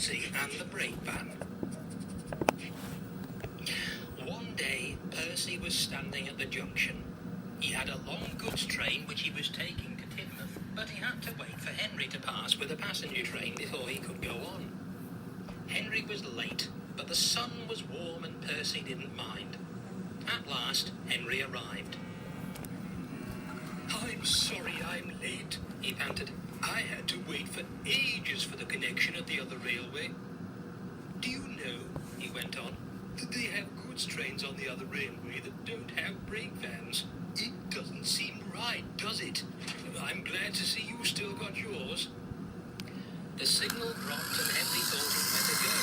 Percy and the brake van. One day, Percy was standing at the junction. He had a long goods train which he was taking to Tidmouth, but he had to wait for Henry to pass with a passenger train before he could go on. Henry was late, but the sun was warm and Percy didn't mind. At last, Henry arrived. "I'm sorry I'm late," he panted. "I had to wait for ages for the connection at the other railway." "Do you know," he went on, "that they have goods trains on the other railway that don't have brake vans? It doesn't seem right, does it? I'm glad to see you still got yours." The signal dropped and Henry thought he'd better go.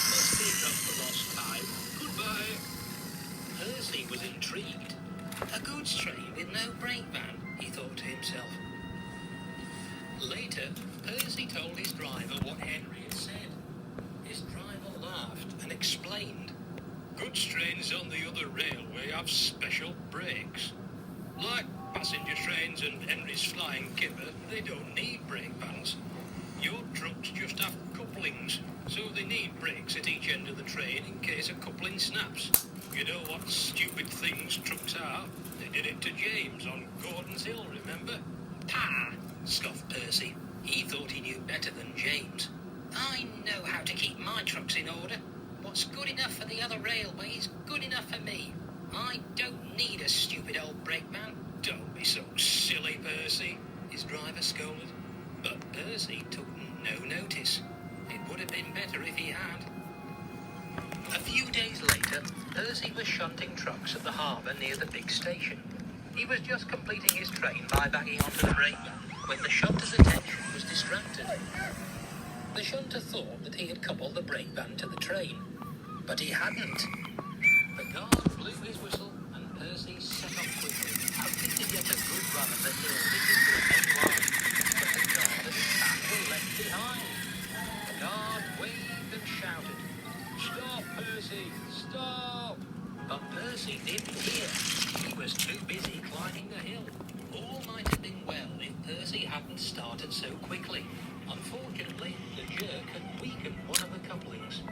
"Must make up for lost time. Goodbye." Percy was intrigued. A goods train with no brake van, he thought to himself. Later, Percy told his driver what Henry had said. His driver laughed and explained. "Goods trains on the other railway have special brakes. Like passenger trains and Henry's flying kipper, they don't need brake vans. Your trucks just have couplings, so they need brakes at each end of the train in case a coupling snaps. You know what stupid things trucks are? They did it to James on Gordon's Hill, remember?" "Pah!" scoffed Percy. He thought he knew better than James. "I know how to keep my trucks in order. What's good enough for the other railway is good enough for me. I don't need a stupid old brake man." "Don't be so silly, Percy," his driver scolded. But Percy took no notice. It would have been better if he had. A few days later, Percy was shunting trucks at the harbour near the big station. He was just completing his train by backing onto the brake van when the shunter's attention was distracted. The shunter thought that he had coupled the brake van to the train, but he hadn't. The guard blew his whistle and Percy set off quickly, hoping to get a good run of the hill leading to the main line, but the guard and his pack were left behind. The guard waved and shouted, "Stop, Percy! Stop!" But Percy didn't hear. He was too busy climbing the hill. All might have been well if Percy hadn't started so quickly. Unfortunately, the jerk had weakened one of the couplings.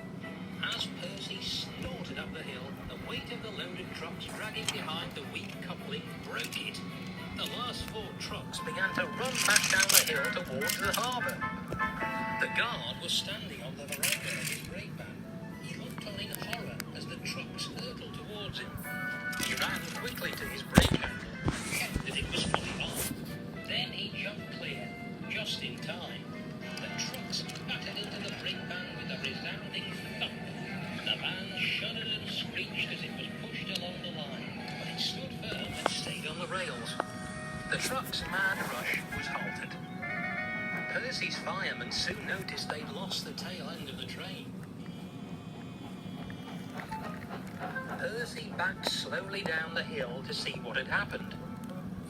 As Percy snorted up the hill, the weight of the loaded trucks dragging behind the weak coupling broke it. The last 4 trucks began to run back down the hill towards the harbour. The guard was standing on the veranda of his brake van. He looked on in horror as the trucks hurtled towards him. He ran quickly to his brake handle, checked that it was fully on. Then he jumped clear, just in time. The trucks battered into the brake van with a resounding thump. The van shuddered and screeched as it was pushed along the line, but it stood firm and stayed on the rails. The truck's mad rush was halted. Percy's firemen soon noticed they'd lost the tail end of the train. Percy backed slowly down the hill to see what had happened.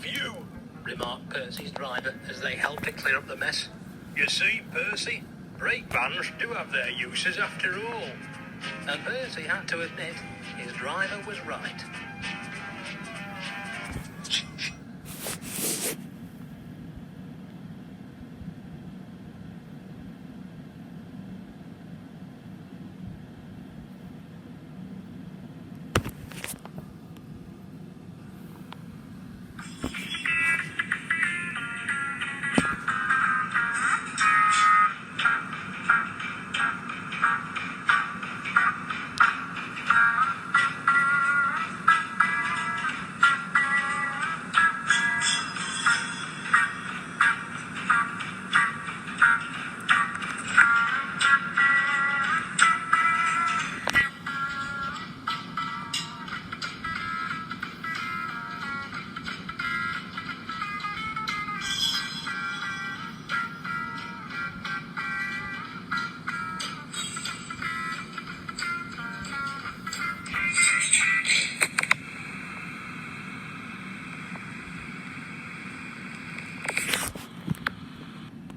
"Phew," remarked Percy's driver as they helped to clear up the mess. "You see, Percy, brake vans do have their uses after all." And Percy had to admit his driver was right.